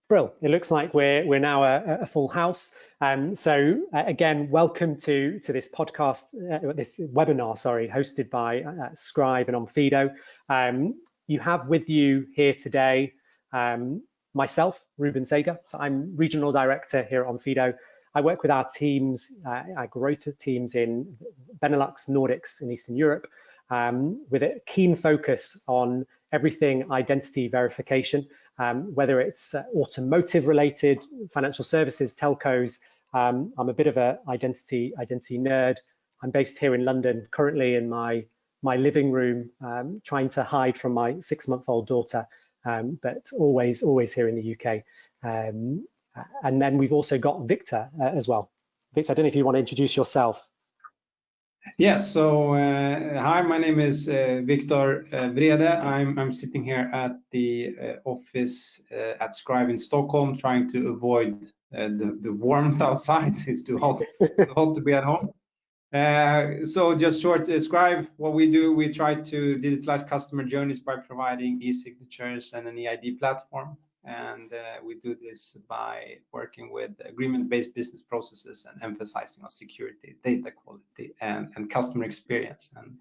Brill. It looks like we're now a full house. So again, welcome to this podcast, this webinar, sorry, hosted by Scrive and Onfido. You have with you here today myself, Ruben Sager. So I'm regional director here at Onfido. I work with our teams, our growth teams in Benelux, Nordics, and Eastern Europe, with a keen focus on everything identity verification, whether it's automotive related, financial services, telcos. I'm a bit of an identity nerd. I'm based here in London, currently in my living room, trying to hide from my 6-month-old daughter, but always here in the UK. And then we've also got Victor as well. Victor, I don't know if you want to introduce yourself. Yes, so hi, my name is Victor Vrede. I'm sitting here at the office at Scrive in Stockholm, trying to avoid the warmth outside. It's too hot to be at home. So just short, Scrive, what we do, we try to digitalize customer journeys by providing e-signatures and an eID platform. And we do this by working with agreement-based business processes and emphasizing on security, data quality, and customer experience. And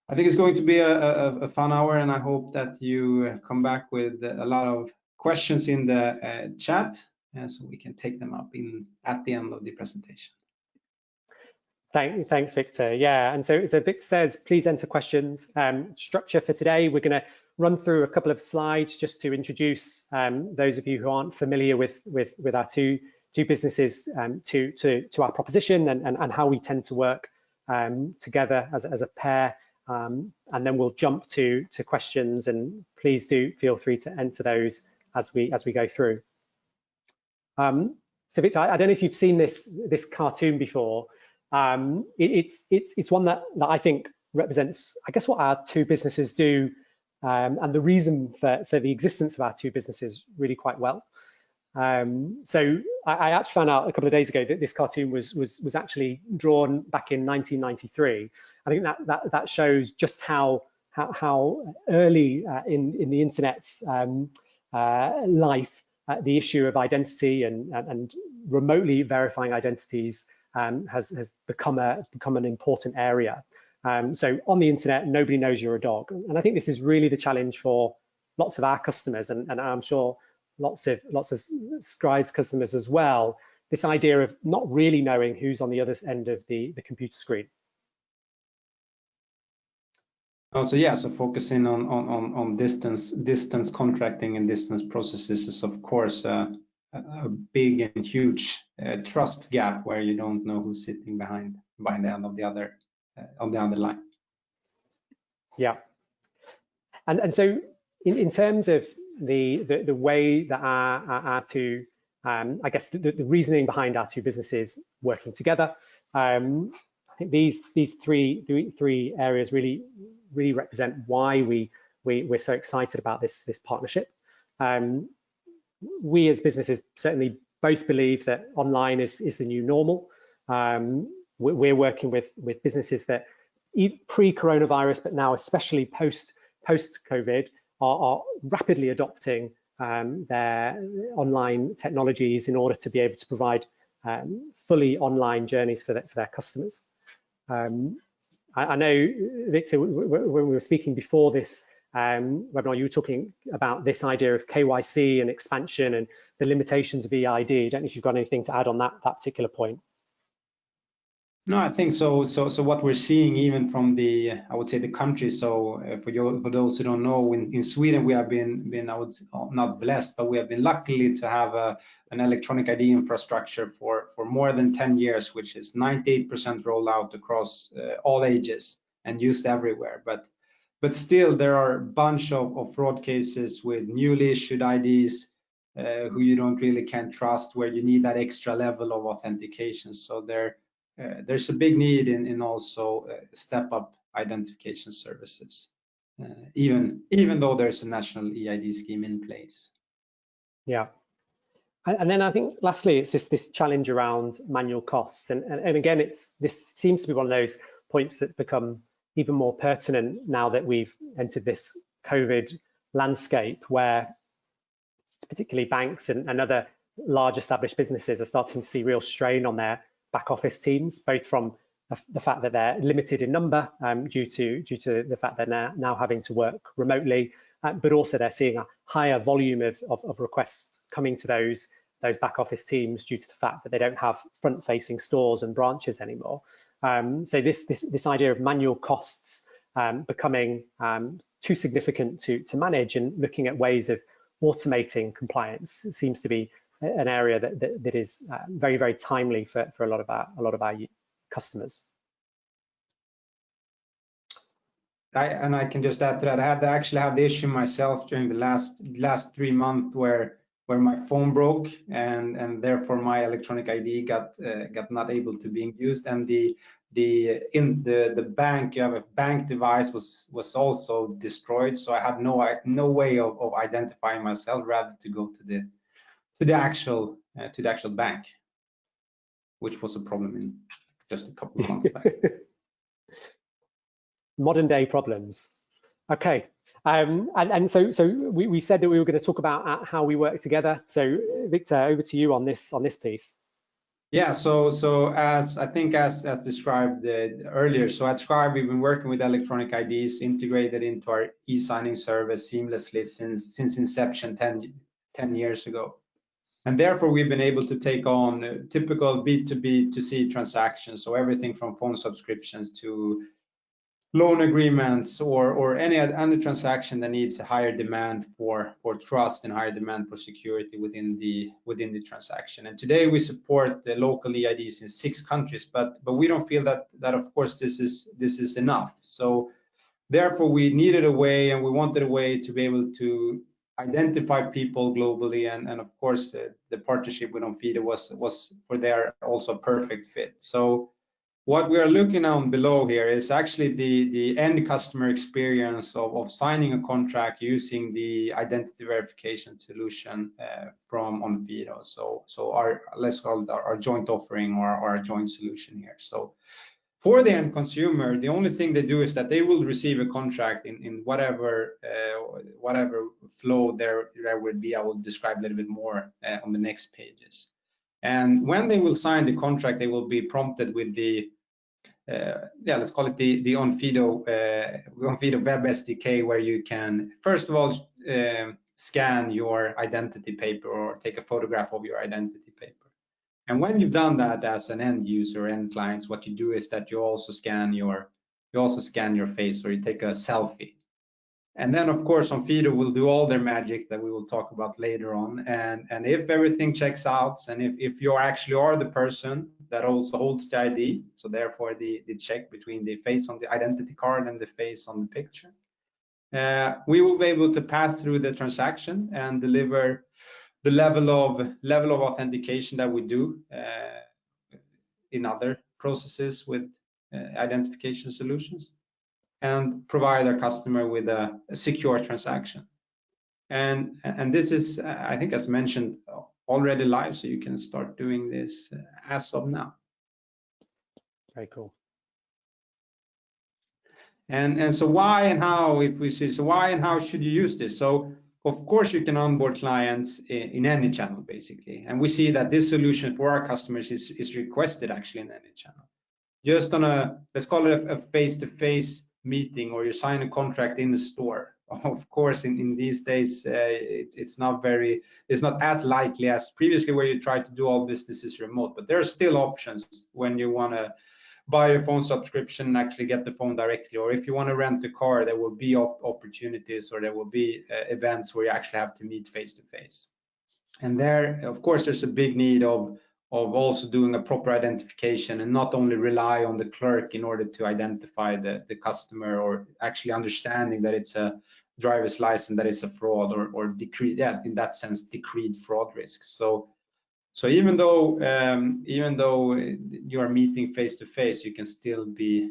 I think it's going to be a fun hour, and I hope that you come back with a lot of questions in the chat, so we can take them up at the end of the presentation. Thanks, Victor. Yeah, and so Victor says, please enter questions. Structure for today, we're going to run through a couple of slides just to introduce those of you who aren't familiar with our two businesses to our proposition and how we tend to work together as a pair. And then we'll jump to questions, and please do feel free to enter those as we go through. So Victor, I don't know if you've seen this cartoon before. It's one that I think represents, I guess, what our two businesses do, and the reason for the existence of our two businesses really quite well. So I actually found out a couple of days ago that this cartoon was actually drawn back in 1993. I think that shows just how early in the internet's life the issue of identity and remotely verifying identities has become an important area. So on the internet, nobody knows you're a dog, and I think this is really the challenge for lots of our customers, and I'm sure lots of Scrive's customers as well. This idea of not really knowing who's on the other end of the computer screen. So yeah, so focusing on distance contracting and distance processes is of course a big and huge trust gap where you don't know who's sitting behind the end of the other on the other line. Yeah, and so in terms of the way that our two, I guess the reasoning behind our two businesses working together, I think these three areas really represent why we're so excited about this partnership. We as businesses certainly both believe that online is the new normal. We're working with businesses that pre-coronavirus, but now especially post-COVID, are rapidly adopting their online technologies in order to be able to provide fully online journeys for their customers. I know, Victor, when we were speaking before this webinar, you were talking about this idea of KYC and expansion and the limitations of eID. I don't know if you've got anything to add on that particular point. No, I think so. So what we're seeing, even from the, I would say, the country. So for those who don't know, in Sweden we have been I would say, not blessed, but we have been lucky to have an electronic ID infrastructure for more than 10 years, which is 98% rolled out across all ages and used everywhere. But still, there are a bunch of fraud cases with newly issued IDs who you can't trust, where you need that extra level of authentication. So there's a big need in also step-up identification services, even though there's a national eID scheme in place. Yeah, and then I think lastly, it's this challenge around manual costs, and again, this seems to be one of those points that become even more pertinent now that we've entered this COVID landscape, where particularly banks and other large established businesses are starting to see real strain on their back office teams, both from the fact that they're limited in number due to the fact they're now having to work remotely, but also they're seeing a higher volume of requests coming to those back office teams due to the fact that they don't have front-facing stores and branches anymore. So this idea of manual costs becoming too significant to manage, and looking at ways of automating compliance seems to be an area that is very, very timely for a lot of our customers. I can just add to that. I actually had the issue myself during the last 3 months where my phone broke, and therefore my electronic ID got not able to be used, and the bank, you have a bank device, was also destroyed. So I had no way of identifying myself, rather to go to the actual bank, which was a problem in just a couple of months back. Modern day problems. Okay, and so we said that we were going to talk about how we work together. So Victor, over to you on this piece. Yeah, so as described earlier, so at Scribe we've been working with electronic IDs integrated into our e-signing service seamlessly since inception 10 years ago. And therefore we've been able to take on typical B2B2C transactions, so everything from phone subscriptions to loan agreements or any transaction that needs a higher demand for trust and higher demand for security within the transaction. And today we support the local EIDs in 6 countries, but we don't feel that of course this is enough. So therefore we needed a way, and we wanted a way to be able to identify people globally, and of course the partnership with Onfido was for there also a perfect fit. So what we are looking on below here is actually the end customer experience of signing a contract using the identity verification solution from Onfido. So our, let's call it our joint offering or our joint solution here. So for the end consumer, the only thing they do is that they will receive a contract in whatever flow there would be. I will describe a little bit more on the next pages. And when they will sign the contract, they will be prompted with the let's call it the Onfido Web SDK, where you can first of all scan your identity paper or take a photograph of your identity paper. And when you've done that as an end user, end clients, what you do is that you also scan your face, or you take a selfie. And then of course Onfido will do all their magic that we will talk about later on. And if everything checks out, and if you actually are the person that also holds the ID, so therefore the check between the face on the identity card and the face on the picture, we will be able to pass through the transaction and deliver the level of authentication that we do in other processes with identification solutions, and provide our customer with a secure transaction. And this is, I think, as mentioned, already live, so you can start doing this as of now. Very cool. And so why and how, if we see, so why and how should you use this? So of course you can onboard clients in any channel basically, and we see that this solution for our customers is requested actually in any channel. Just on a, let's call it a face-to-face meeting, or you sign a contract in the store. Of course, in these days, it's not as likely as previously, where you try to do all businesses remote. But there are still options when you want to buy a phone subscription and actually get the phone directly, or if you want to rent a car, there will be opportunities, or there will be events where you actually have to meet face to face. And there, of course, there's a big need of also doing a proper identification, and not only rely on the clerk in order to identify the customer, or actually understanding that it's a driver's license that is a fraud, or decreed, yeah, in that sense, decreed fraud risks. So even though you are meeting face to face, you can still be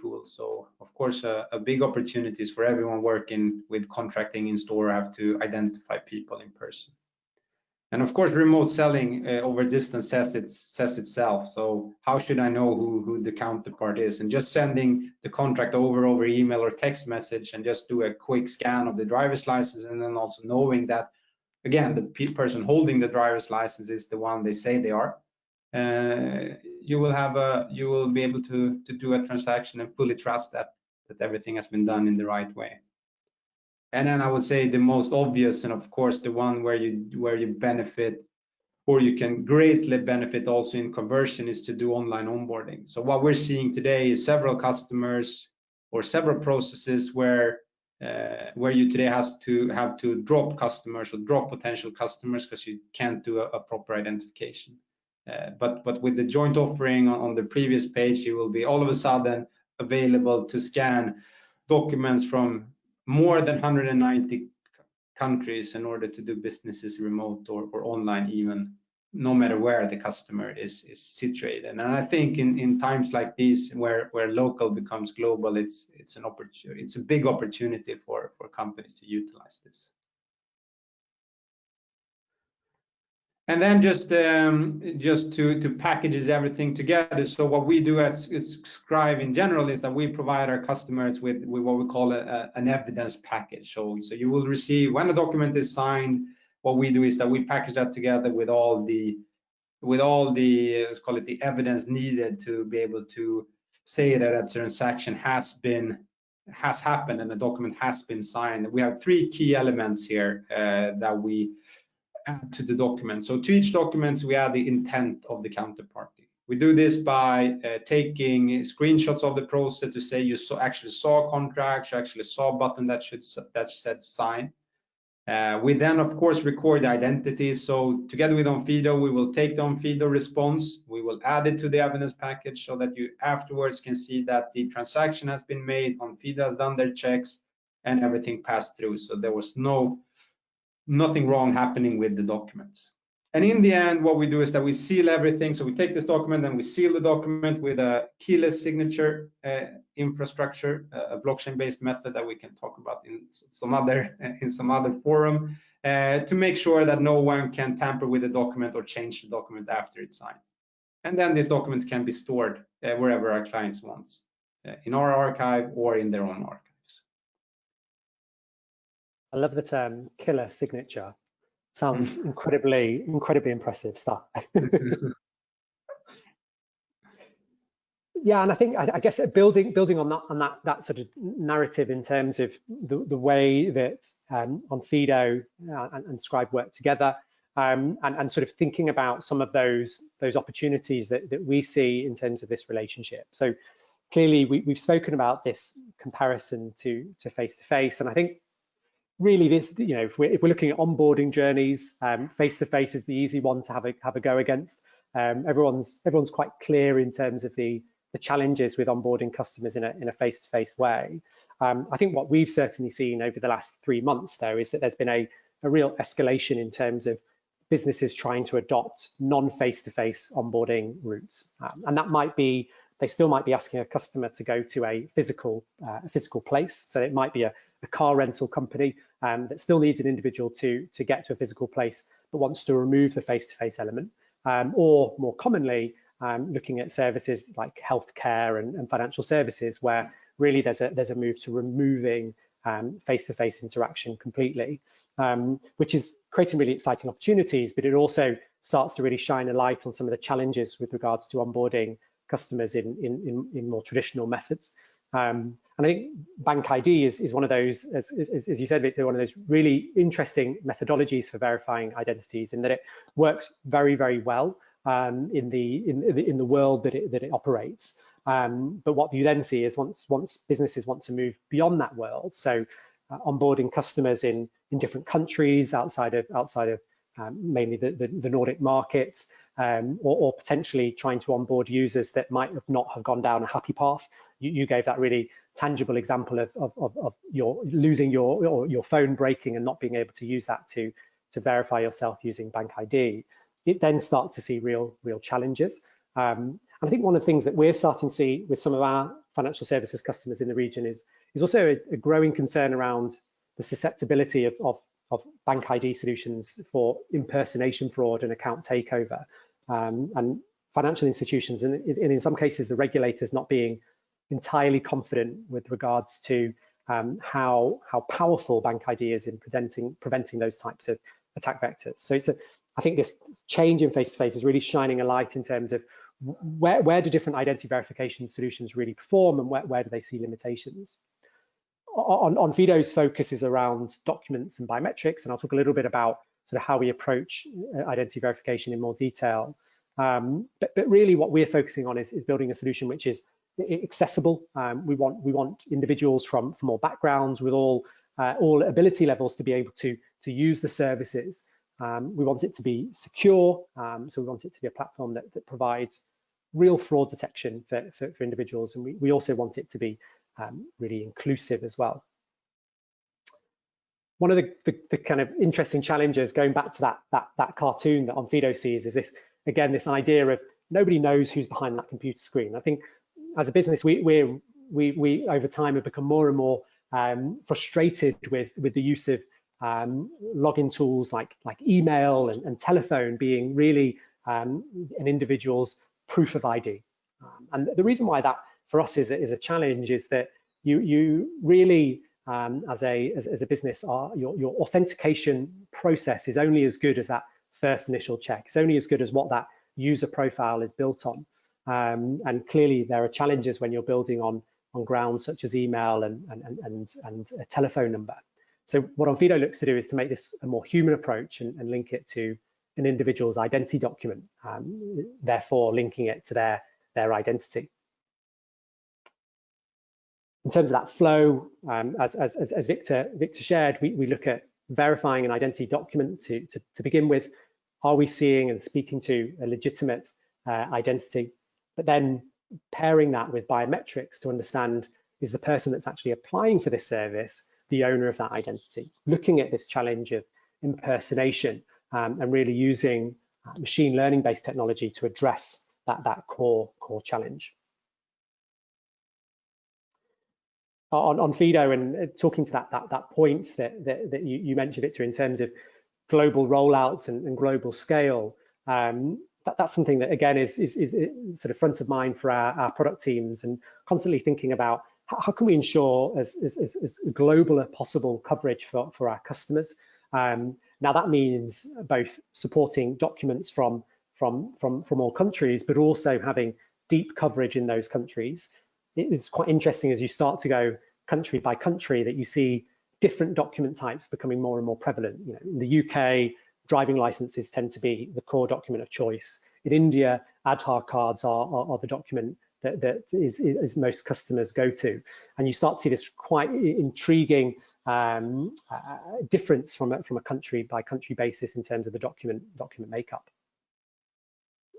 fooled. So of course, a big opportunity is for everyone working with contracting in store have to identify people in person. And of course, remote selling over distance says itself. So how should I know who the counterpart is? And just sending the contract over email or text message, and just do a quick scan of the driver's license, and then also knowing that again, the person holding the driver's license is the one they say they are, you will be able to do a transaction and fully trust that everything has been done in the right way. And then I would say the most obvious, and of course the one where you benefit, or you can greatly benefit also in conversion, is to do online onboarding. So what we're seeing today is several customers or several processes where you today have to drop customers or drop potential customers because you can't do a proper identification. But with the joint offering on the previous page, you will be all of a sudden available to scan documents from more than 190 countries in order to do businesses remote or online, even no matter where the customer is situated. And I think in times like these, where local becomes global, it's a big opportunity for companies to utilize this. And then just to package everything together. So what we do at Scrive in general is that we provide our customers with what we call an evidence package. So you will receive, when a document is signed, what we do is that we package that together with all the let's call it the evidence needed to be able to say that a transaction has happened and a document has been signed. We have 3 key elements here that we add to the document. So to each document, we add the intent of the counterparty. We do this by taking screenshots of the process to say you actually saw a contract, you actually saw a button that said sign. We then, of course, record the identities. So together with Onfido, we will take the Onfido response, we will add it to the evidence package so that you afterwards can see that the transaction has been made, Onfido has done their checks, and everything passed through. So there was nothing wrong happening with the documents. And in the end, what we do is that we seal everything. So we take this document and we seal the document with a keyless signature infrastructure, a blockchain-based method that we can talk about in some other forum, to make sure that no one can tamper with the document or change the document after it's signed. And then these documents can be stored wherever our clients want, in our archive or in their own archives. I love the term killer signature. Sounds incredibly impressive stuff. Yeah, and I guess building on that sort of narrative in terms of the way that Onfido and Scribe work together, and sort of thinking about some of those opportunities that we see in terms of this relationship. So clearly we've spoken about this comparison to face-to-face, and I think really this, if we're looking at onboarding journeys, face-to-face is the easy one to have a go against. Everyone's quite clear in terms of the challenges with onboarding customers in a face-to-face way. I think what we've certainly seen over the last 3 months, though, is that there's been a real escalation in terms of businesses trying to adopt non-face-to-face onboarding routes, and that might be, they still might be asking a customer to go to a physical place. So it might be a car rental company that still needs an individual to get to a physical place, but wants to remove the face-to-face element, or more commonly, looking at services like healthcare and financial services, where really there's a move to removing face-to-face interaction completely, which is creating really exciting opportunities, but it also starts to really shine a light on some of the challenges with regards to onboarding customers in more traditional methods. And I think Bank ID is one of those, as you said, Victor, one of those really interesting methodologies for verifying identities, in that it works very, very well in the world that it operates. But what you then see is once businesses want to move beyond that world, so onboarding customers in different countries outside of mainly the Nordic markets, or potentially trying to onboard users that might not have gone down a happy path. You gave that really tangible example of your losing your phone breaking and not being able to use that to verify yourself using Bank ID. It then starts to see real challenges. And I think one of the things that we're starting to see with some of our financial services customers in the region is also a growing concern around the susceptibility of Bank ID solutions for impersonation fraud and account takeover, and financial institutions, and in some cases the regulators not being entirely confident with regards to how powerful Bank ID is in preventing those types of attack vectors. So I think this change in face-to-face is really shining a light in terms of where do different identity verification solutions really perform, and where do they see limitations. Onfido's focus is around documents and biometrics, and I'll talk a little bit about sort of how we approach identity verification in more detail. But really what we're focusing on is building a solution which is accessible. We want individuals from all backgrounds with all ability levels to be able to use the services. We want it to be secure, so we want it to be a platform that provides real fraud detection for individuals, and we also want it to be really inclusive as well. One of the kind of interesting challenges, going back to that cartoon that Onfido sees, is this, again, this idea of nobody knows who's behind that computer screen. I think as a business, we over time have become more and more frustrated with the use of login tools like email and telephone being really an individual's proof of ID. And the reason why that for us is a challenge is that you really, as a business, your authentication process is only as good as that first initial check. It's only as good as what that user profile is built on. And clearly there are challenges when you're building on grounds such as email and a telephone number. So what Onfido looks to do is to make this a more human approach and link it to an individual's identity document, therefore linking it to their identity. In terms of that flow, as Victor shared, we look at verifying an identity document to begin with. Are we seeing and speaking to a legitimate identity? But then pairing that with biometrics to understand, is the person that's actually applying for this service the owner of that identity? Looking at this challenge of impersonation and really using machine learning based technology to address that core challenge. On Fido, and talking to that point that you mentioned, Victor, in terms of global rollouts and global scale, that's something that again is sort of front of mind for our product teams, and constantly thinking about how can we ensure as global as possible coverage for our customers. Now that means both supporting documents from all countries, but also having deep coverage in those countries. It's quite interesting as you start to go country by country that you see different document types becoming more and more prevalent. You know, in the UK, driving licenses tend to be the core document of choice. In India, Aadhaar cards are the document that is most customers go to. And you start to see this quite intriguing difference from a country by country basis in terms of the document makeup.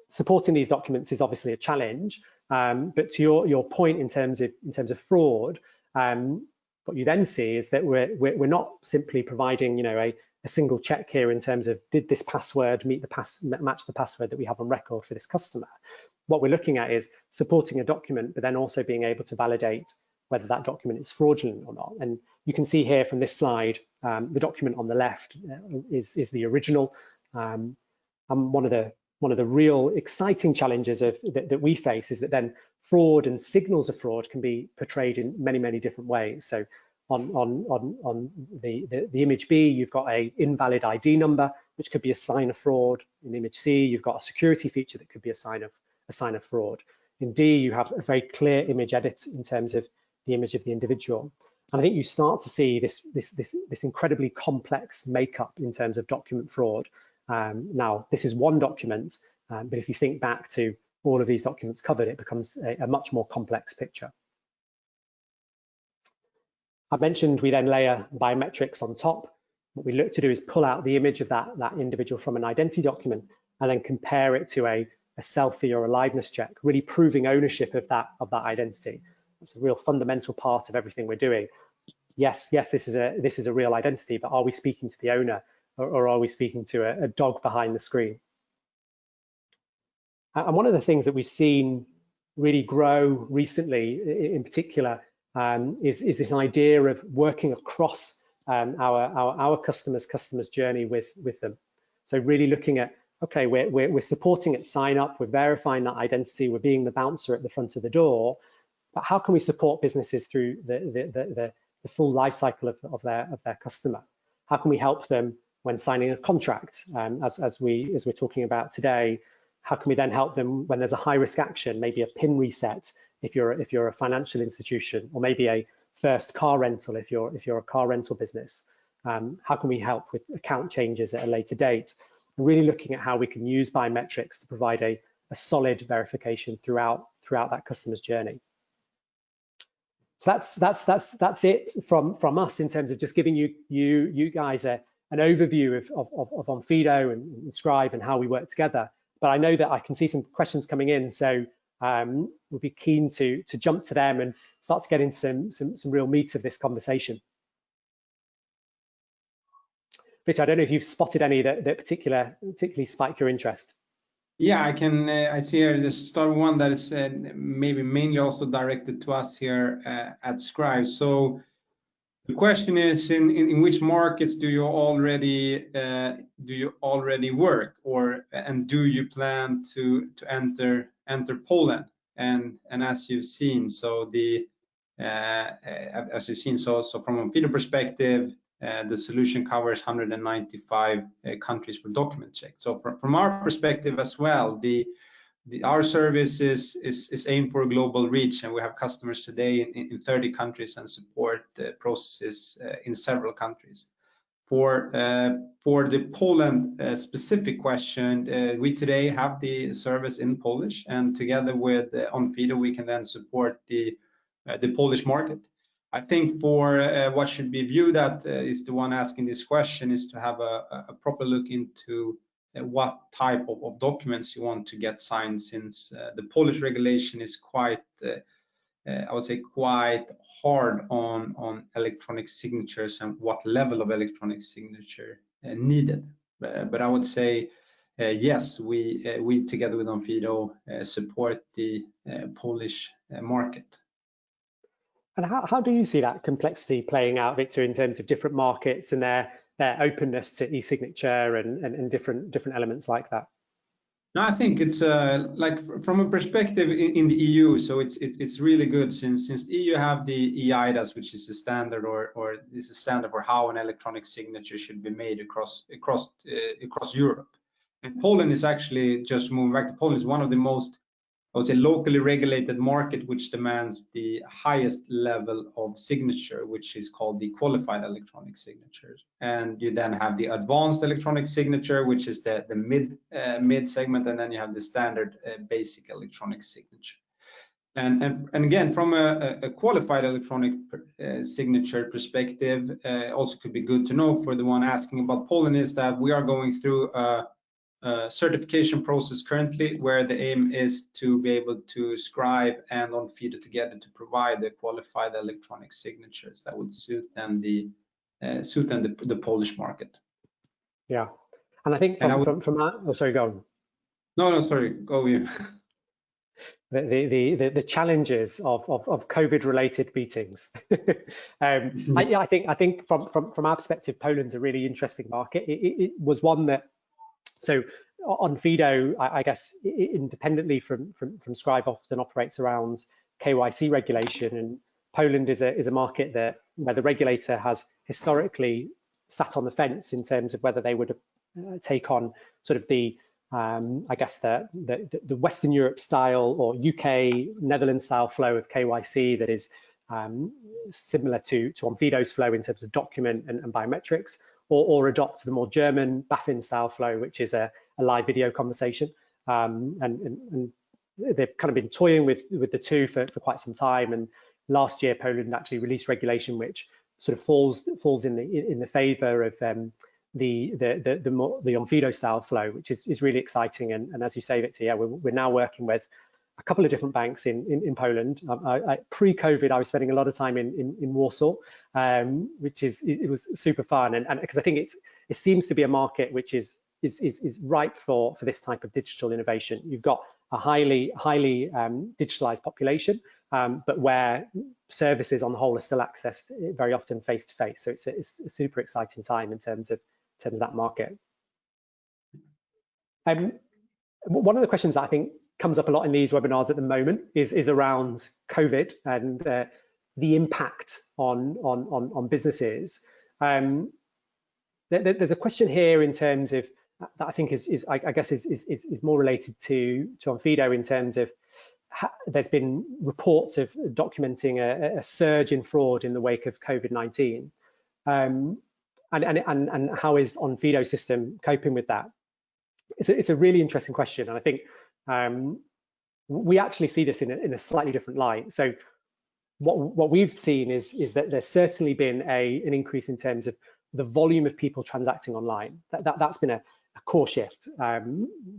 Supporting these documents is obviously a challenge, but to your point in terms of fraud, what you then see is that we're not simply providing, you know, a single check here in terms of did this password match the password that we have on record for this customer. What we're looking at is supporting a document, but then also being able to validate whether that document is fraudulent or not. And you can see here from this slide, the document on the left is the original. And one of the real exciting challenges that we face is that then fraud and signals of fraud can be portrayed in many different ways. So on the image B, you've got a invalid ID number, which could be a sign of fraud. In image C, you've got a security feature that could be a sign of fraud. In D, you have a very clear image edit in terms of the image of the individual. And I think you start to see this incredibly complex makeup in terms of document fraud. Now, this is one document, but if you think back to all of these documents covered, it becomes a much more complex picture. I mentioned we then layer biometrics on top. What we look to do is pull out the image of that individual from an identity document and then compare it to a selfie or a liveness check, really proving ownership of that identity. It's a real fundamental part of everything we're doing. Yes, this is a real identity, but are we speaking to the owner, or are we speaking to a dog behind the screen? And one of the things that we've seen really grow recently, in particular, is this idea of working across our customers' journey with them. So really looking at, okay, we're supporting at sign up, we're verifying that identity, we're being the bouncer at the front of the door, but how can we support businesses through the full life cycle of their customer? How can we help them when signing a contract, as we're talking about today? How can we then help them when there's a high risk action, maybe a PIN reset if you're a financial institution, or maybe a first car rental if you're a car rental business? How can we help with account changes at a later date? And really looking at how we can use biometrics to provide a solid verification throughout that customer's journey. So that's it from us in terms of just giving you guys an overview of Onfido and Scrive and how we work together. But I know that I can see some questions coming in, so we'll be keen to jump to them and start to get into some real meat of this conversation. Victor, I don't know if you've spotted any that particularly spike your interest. Yeah, I see here the start one that is maybe mainly also directed to us here at Scrive. So the question is, in which markets do you already work, and do you plan to enter Poland? And as you've seen, so from a Onfido perspective, the solution covers 195 countries for document check. So from our perspective as well, our service is aimed for a global reach, and we have customers today in 30 countries and support processes in several countries. For the Poland specific question, we today have the service in Polish, and together with Onfido, we can then support the Polish market. I think for what should be viewed at is the one asking this question is to have a proper look into what type of documents you want to get signed, since the Polish regulation is quite, I would say, quite hard on electronic signatures and what level of electronic signature needed. But I would say, yes, we together with Onfido support the Polish market. And how do you see that complexity playing out, Victor, in terms of different markets and their openness to e-signature and different elements like that? No, I think it's like from a perspective in the EU, so it's really good since the EU have the eIDAS, which is a standard or is a standard for how an electronic signature should be made across Europe. And Poland is actually, just moving back to Poland, is one of the most, I would say, locally regulated market, which demands the highest level of signature, which is called the qualified electronic signatures. And you then have the advanced electronic signature, which is the mid segment, and then you have the standard basic electronic signature. And again, from a qualified electronic signature perspective, also could be good to know for the one asking about Poland, is that we are going through a certification process currently, where the aim is to be able to Scrive and Onfido together to provide the qualified electronic signatures that would suit then the Polish market. Yeah, and I think from that. Oh, sorry, go on. No, sorry, go you. The challenges of COVID-related meetings. I think from our perspective, Poland's a really interesting market. It was one that. So Onfido, I guess, independently from Scrive, often operates around KYC regulation, and Poland is a market where the regulator has historically sat on the fence in terms of whether they would take on sort of the Western Europe style or UK, Netherlands style flow of KYC that is similar to Onfido's flow in terms of document and biometrics, or adopt the more German BaFin style flow, which is a live video conversation. And they've kind of been toying with the two for quite some time. And last year, Poland actually released regulation which sort of falls in the favour of the Onfido style flow, which is really exciting. And as you say, Victor, yeah, we're now working with a couple of different banks in Poland. Pre-COVID, I was spending a lot of time in Warsaw, which it was super fun, and because I think it seems to be a market which is ripe for this type of digital innovation. You've got a highly digitalized population, but where services on the whole are still accessed very often face to face. So it's a super exciting time in terms of that market. One of the questions that I think comes up a lot in these webinars at the moment is around COVID and the impact on businesses. There's there's a question here in terms of that I think is more related to Onfido in terms of there's been reports of documenting a surge in fraud in the wake of COVID-19, and how is Onfido system coping with that? It's a really interesting question, and I think we actually see this in a slightly different light. So what we've seen is that there's certainly been an increase in terms of the volume of people transacting online. That's been a core shift.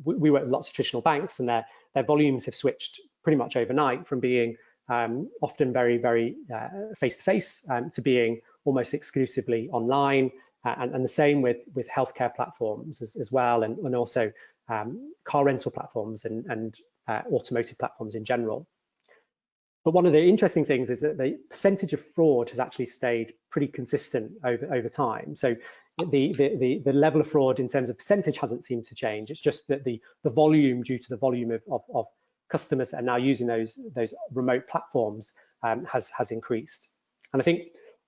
We work with lots of traditional banks, and their volumes have switched pretty much overnight from being often very face-to-face to being almost exclusively online, and the same with healthcare platforms as well, and also car rental platforms and automotive platforms in general. But one of the interesting things is that the percentage of fraud has actually stayed pretty consistent over time. So the level of fraud in terms of percentage hasn't seemed to change. It's just that the volume, due to the volume of customers that are now using those remote platforms, has increased. And I think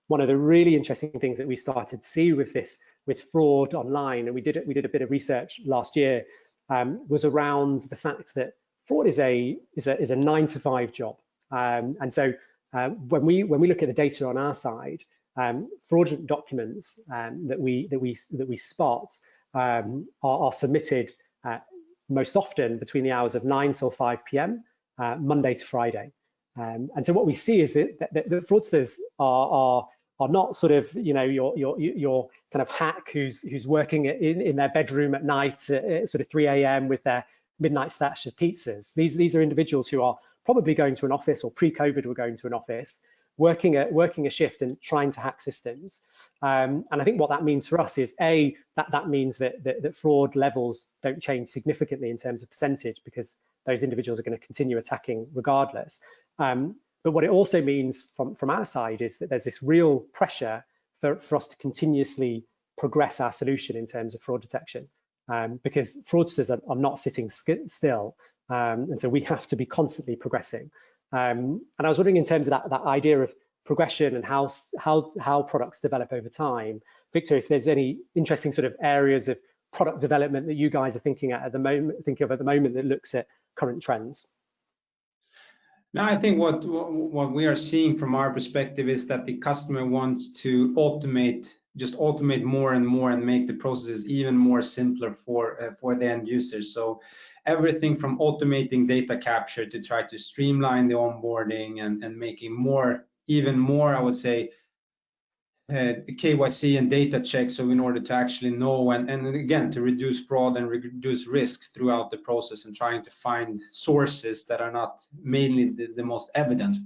one of the really interesting things that we started to see with fraud online, and we did a bit of research last year, was around the fact that fraud is a 9-to-5 job. And so when we look at the data on our side, fraudulent documents that we spot are submitted most often between the hours of 9 till 5 p.m. Monday to Friday. And so what we see is that the fraudsters are not sort of, you know, your kind of hack who's working in their bedroom at night at sort of 3 a.m. with their midnight stash of pizzas. These are individuals who are probably going to an office, or pre-COVID were going to an office, working a shift and trying to hack systems. And I think what that means for us is that means that fraud levels don't change significantly in terms of percentage, because those individuals are going to continue attacking regardless. But what it also means from our side is that there's this real pressure for us to continuously progress our solution in terms of fraud detection, because fraudsters are not sitting still. And so we have to be constantly progressing. And I was wondering, in terms of that idea of progression and how products develop over time, Victor, if there's any interesting sort of areas of product development that you guys are thinking of at the moment that looks at current trends. No, I think what we are seeing from our perspective is that the customer wants to automate more and more and make the processes even more simpler for the end users. So everything from automating data capture to try to streamline the onboarding and making even more, I would say, KYC and data checks, so in order to actually know and again to reduce fraud and reduce risk throughout the process, and trying to find sources that are not mainly the most evident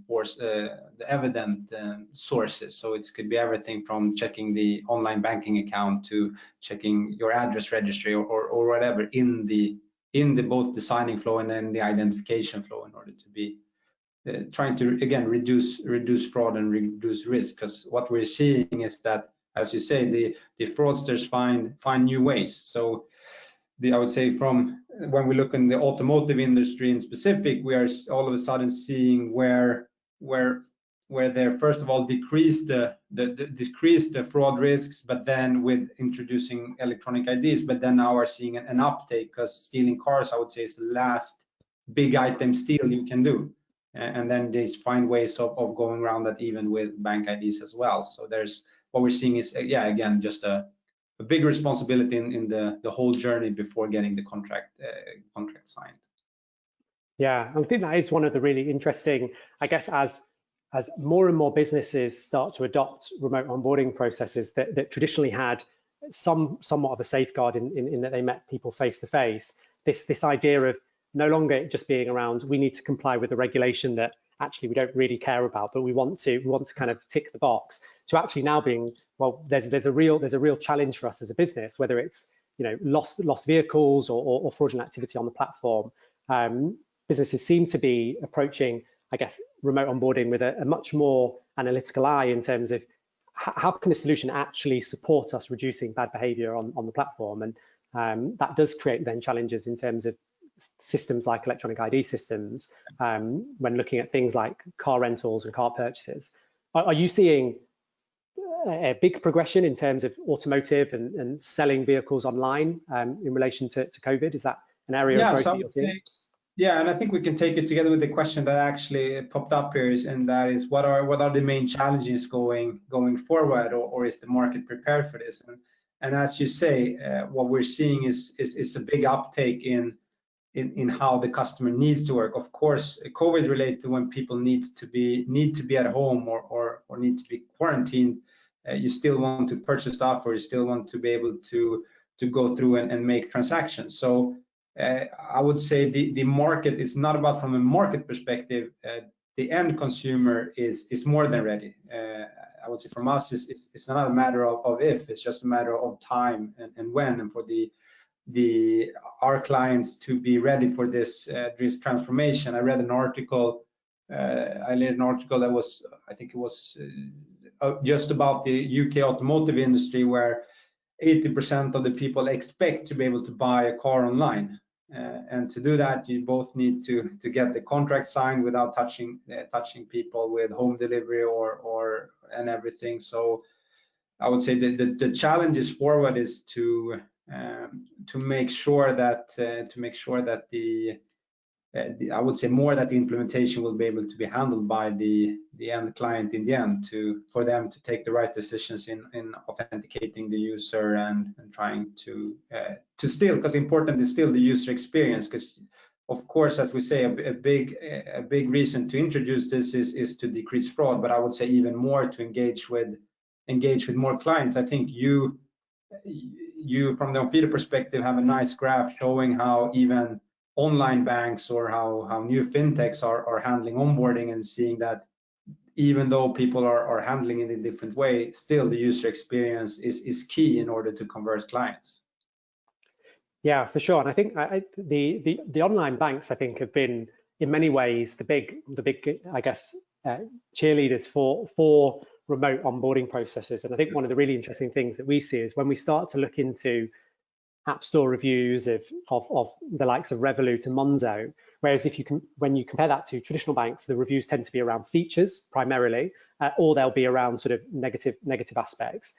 sources. So it could be everything from checking the online banking account to checking your address registry or whatever in the both the signing flow and then the identification flow, in order to be trying to again reduce fraud and reduce risk. Because what we're seeing is that, as you say, the fraudsters find new ways. So I would say, from when we look in the automotive industry in specific, we are all of a sudden seeing where they first of all decrease the fraud risks, but then with introducing electronic IDs, but then now are seeing an uptake, because stealing cars, I would say, is the last big item steal you can do. And then they find ways of going around that, even with bank IDs as well. So there's what we're seeing is, again, just a big responsibility in the whole journey before getting the contract signed. Yeah, I think that is one of the really interesting, I guess, as more and more businesses start to adopt remote onboarding processes that traditionally had somewhat of a safeguard in that they met people face to face. This idea of no longer just being around, we need to comply with a regulation that actually we don't really care about, but we want to kind of tick the box, to actually now being, well, there's a real challenge for us as a business, whether it's, you know, lost vehicles or fraudulent activity on the platform. Businesses seem to be approaching, I guess, remote onboarding with a much more analytical eye in terms of how can the solution actually support us reducing bad behavior on the platform. And that does create then challenges in terms of systems like electronic ID systems, when looking at things like car rentals and car purchases. Are you seeing a big progression in terms of automotive and selling vehicles online in relation to COVID? Is that an area of growth that you're seeing? Yeah, and I think we can take it together with the question that actually popped up here, and that is what are the main challenges going forward, or is the market prepared for this? And as you say, what we're seeing is a big uptake in how the customer needs to work. Of course, COVID related, when people need to be at home or need to be quarantined, you still want to purchase stuff, or you still want to be able to go through and make transactions. So I would say the market is not about, from a market perspective, the end consumer is more than ready. I would say from us, it's not a matter of if, it's just a matter of time and when, and for our clients to be ready for this transformation. I read an article. That was, I think it was just about the UK automotive industry, where 80% of the people expect to be able to buy a car online. And to do that, you both need to get the contract signed without touching people, with home delivery and everything. So I would say the challenges forward is to make sure that I would say more that the implementation will be able to be handled by the end client in the end, for them to take the right decisions in authenticating the user and trying to still, because important is still the user experience. Because of course, as we say, a big reason to introduce this is to decrease fraud, but I would say even more to engage with more clients. I think you from the Onfido perspective have a nice graph showing how even online banks, or how new fintechs are handling onboarding, and seeing that even though people are handling it in a different way, still the user experience is key in order to convert clients. Yeah, for sure. And I think the online banks, I think, have been in many ways the big I guess cheerleaders for remote onboarding processes. And I think one of the really interesting things that we see is when we start to look into App Store reviews of the likes of Revolut and Monzo, whereas when you compare that to traditional banks, the reviews tend to be around features primarily, or they'll be around sort of negative aspects.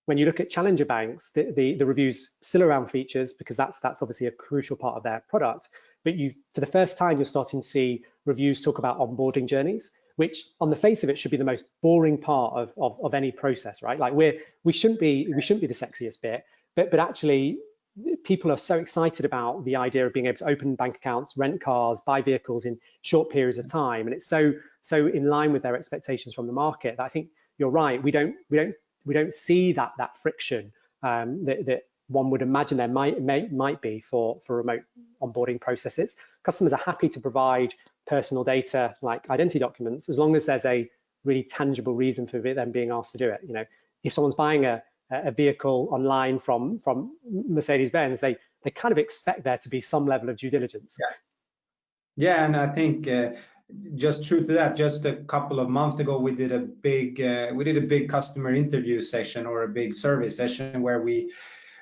When you look at challenger banks, the reviews still around features, because that's obviously a crucial part of their product. But for the first time, you're starting to see reviews talk about onboarding journeys, which on the face of it should be the most boring part of any process, right? Like we shouldn't be the sexiest bit, but actually people are so excited about the idea of being able to open bank accounts, rent cars, buy vehicles in short periods of time, and it's so in line with their expectations from the market that I think you're right. We don't see that friction that one would imagine there might be for remote onboarding processes. Customers are happy to provide personal data like identity documents, as long as there's a really tangible reason for them being asked to do it. You know, if someone's buying a vehicle online from Mercedes-Benz, they kind of expect there to be some level of due diligence. Yeah, and I think just true to that, just a couple of months ago, we did a big customer interview session, or a big survey session, where we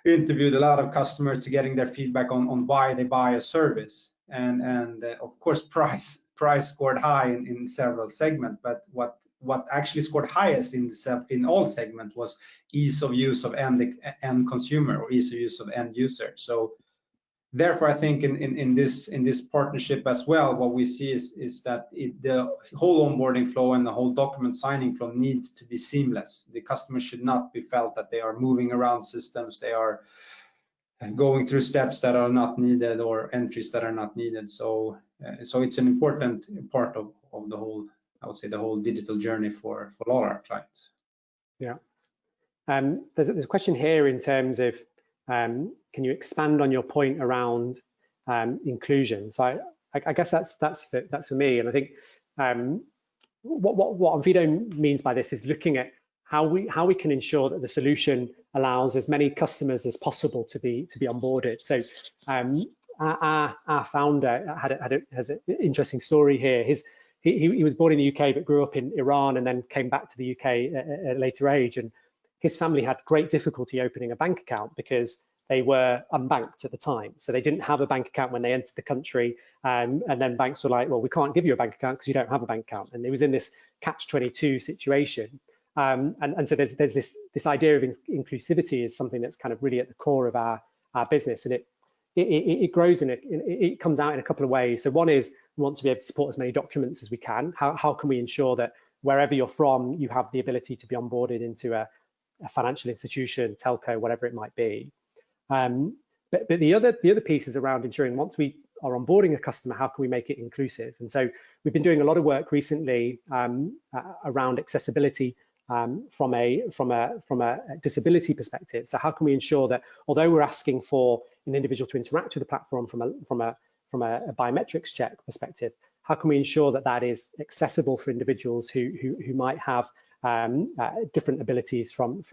interviewed a lot of customers to getting their feedback on why they buy a service. And of course, price scored high in several segments, but what actually scored highest in all segments was ease of use of end consumer, or ease of use of end user. So therefore, I think in this partnership as well, what we see is that the whole onboarding flow and the whole document signing flow needs to be seamless. The customer should not be felt that they are moving around systems, they are going through steps that are not needed, or entries that are not needed. So it's an important part of the whole, I would say, the whole digital journey for all our clients. Yeah. There's a question here in terms of can you expand on your point around inclusion? So I guess that's for me, and I think what Onfido means by this is looking at how we can ensure that the solution allows as many customers as possible to be onboarded. So our founder has an interesting story here. He was born in the UK but grew up in Iran, and then came back to the UK at a later age. And his family had great difficulty opening a bank account because they were unbanked at the time. So they didn't have a bank account when they entered the country. And then banks were like, well, we can't give you a bank account because you don't have a bank account. And it was in this catch-22 situation. And so there's this idea of inclusivity is something that's kind of really at the core of our business, and it grows it comes out in a couple of ways. So one is we want to be able to support as many documents as we can. How can we ensure that wherever you're from, you have the ability to be onboarded into a financial institution, telco, whatever it might be. But the other piece is around ensuring once we are onboarding a customer, how can we make it inclusive? And so we've been doing a lot of work recently around accessibility from a disability perspective. So how can we ensure that although we're asking for an individual to interact with the platform from a biometrics check perspective, how can we ensure that that is accessible for individuals who might have different abilities from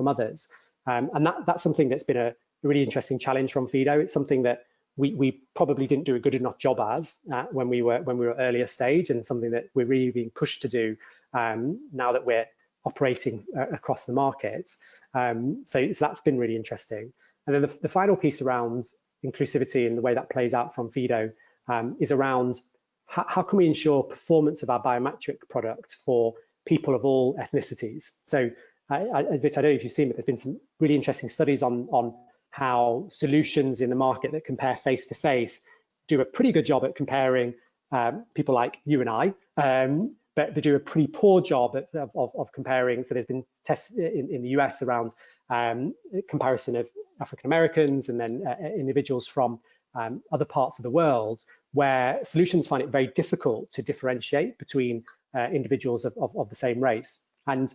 others? And that's something that's been a really interesting challenge from Onfido. It's something that we probably didn't do a good enough job as when we were earlier stage, and something that we're really being pushed to do now that we're operating across the market. So that's been really interesting. And then the final piece around inclusivity and the way that plays out from Onfido is around how can we ensure performance of our biometric product for people of all ethnicities. So Vit, I don't know if you've seen, but there's been some really interesting studies on how solutions in the market that compare face-to-face do a pretty good job at comparing people like you and I, but they do a pretty poor job of comparing. So there's been tests in the US around comparison of African Americans and then individuals from other parts of the world, where solutions find it very difficult to differentiate between individuals of the same race. And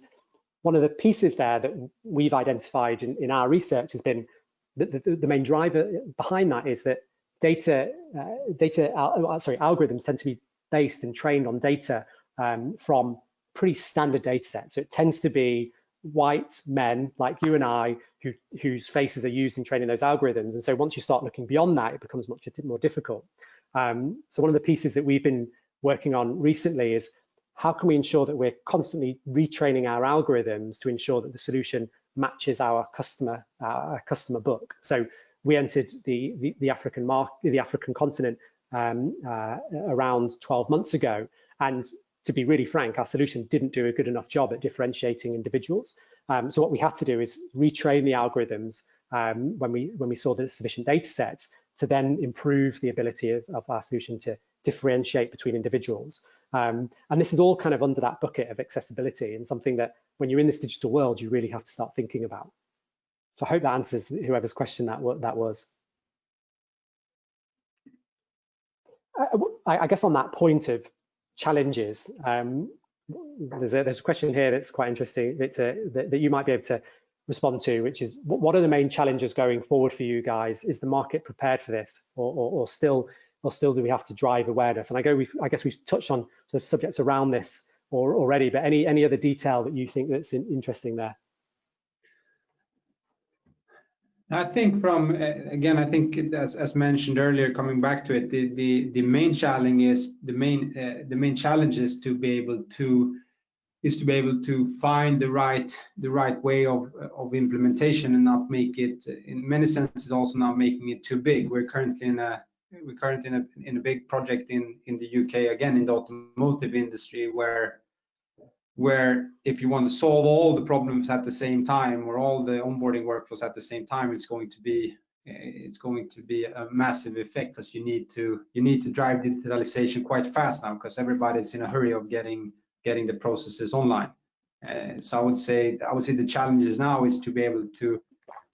one of the pieces there that we've identified in our research has been the main driver behind that is that algorithms tend to be based and trained on data from pretty standard data sets. So it tends to be white men like you and I whose faces are used in training those algorithms. And so once you start looking beyond that, it becomes much more difficult. So one of the pieces that we've been working on recently is how can we ensure that we're constantly retraining our algorithms to ensure that the solution matches our customer book. So we entered the African continent around 12 months ago, and to be really frank, our solution didn't do a good enough job at differentiating individuals. So what we had to do is retrain the algorithms when we saw the sufficient data sets to then improve the ability of our solution to differentiate between individuals. And this is all kind of under that bucket of accessibility, and something that when you're in this digital world, you really have to start thinking about. So I hope that answers whoever's question that was. I guess on that point of challenges, there's a question here that's quite interesting that you might be able to respond to, which is what are the main challenges going forward for you guys? Is the market prepared for this, or still do we have to drive awareness? And I guess we've touched on sort of subjects around this already, but any other detail that you think that's interesting there? I think again, I think as mentioned earlier, coming back to it, the main challenge is the main challenge is to be able to find the right way of implementation and not make it, in many senses, also not making it too big. We're currently in a big project in the UK, again in the automotive industry, where if you want to solve all the problems at the same time, or all the onboarding workflows at the same time, it's going to be a massive effect, because you need to drive digitalization quite fast now, because everybody's in a hurry of getting the processes online. So I would say the challenges now is to be able to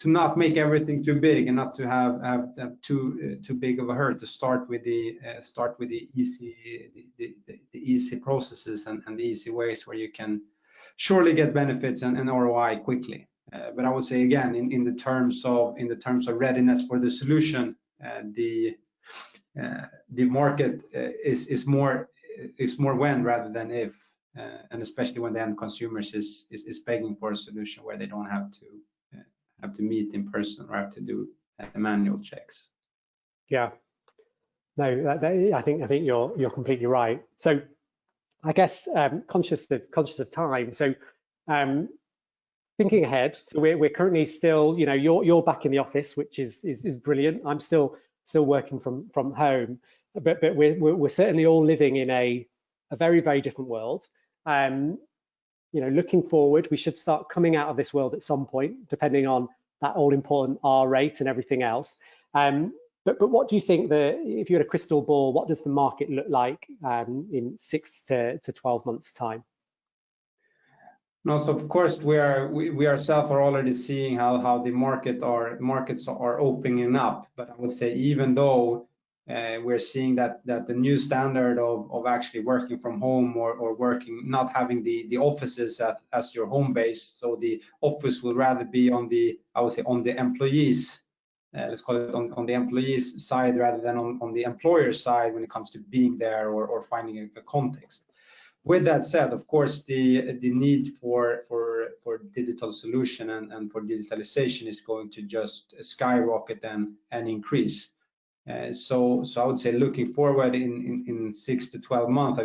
not make everything too big, and not to have too big of a hurt, to start with the easy processes and the easy ways where you can surely get benefits and ROI quickly. But I would say again, in the terms of readiness for the solution, the market is more when rather than if, and especially when the end consumers is begging for a solution where they don't have to meet in person or have to do manual checks. Yeah, no, I think you're completely right. So I guess conscious of time. So thinking ahead. So we're currently still, you're back in the office, which is brilliant. I'm still working from home, but we're certainly all living in a very, very different world. looking forward, we should start coming out of this world at some point, depending on that all-important R rate and everything else. But what do you think if you had a crystal ball, what does the market look like in 6 to 12 months' time? No, so of course we ourselves are already seeing how the markets are opening up. But I would say even though we're seeing that the new standard of actually working from home or working, not having the offices as your home base, so the office will rather be on the, I would say, on the employees, let's call it on the employees side rather than on the employer side when it comes to being there or finding a context. With that said, of course, the need for digital solution and for digitalization is going to just skyrocket and increase. So I would say looking forward in 6 to 12 months, I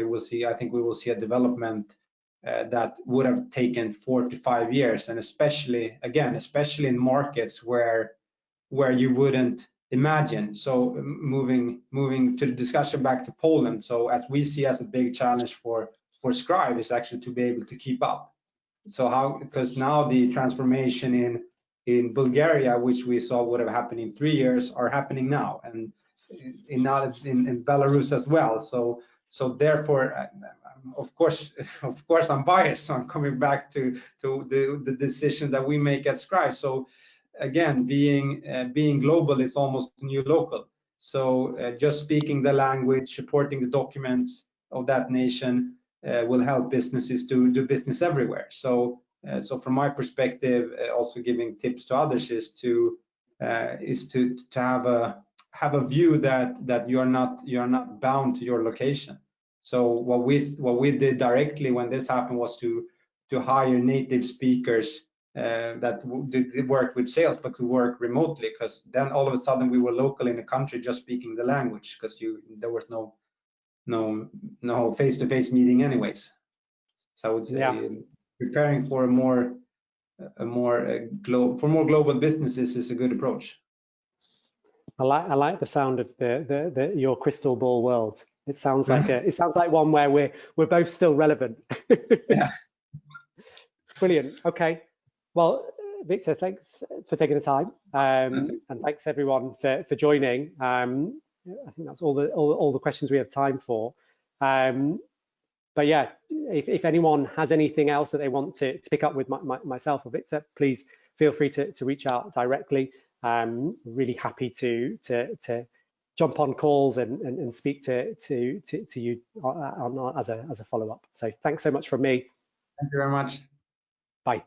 think we will see a development that would have taken 4 to 5 years, and especially in markets where you wouldn't imagine. So moving to the discussion back to Poland. So as we see as a big challenge for Scrive is actually to be able to keep up. So because now the transformation in Bulgaria, which we saw would have happened in 3 years, are happening now, and in Belarus as well. So therefore, of course, I'm biased. So I'm coming back to the decision that we make at Scrive. So again, being global is almost new local. So just speaking the language, supporting the documents of that nation will help businesses to do business everywhere. So from my perspective, also giving tips to others is to have a view that you're not bound to your location. So what we did directly when this happened was to hire native speakers that did work with sales but could work remotely, because then all of a sudden we were local in the country just speaking the language, because there was no face-to-face meeting anyways. So I would say preparing for more global businesses is a good approach. I like the sound of your crystal ball world. It sounds like one where we're both still relevant. Yeah. Brilliant. Okay. Well, Victor, thanks for taking the time, and thanks everyone for joining. I think that's all the questions we have time for. But yeah, if anyone has anything else that they want to pick up with myself or Victor, please feel free to reach out directly. Really happy to jump on calls and speak to you as a follow-up. So thanks so much from me. Thank you very much. Bye.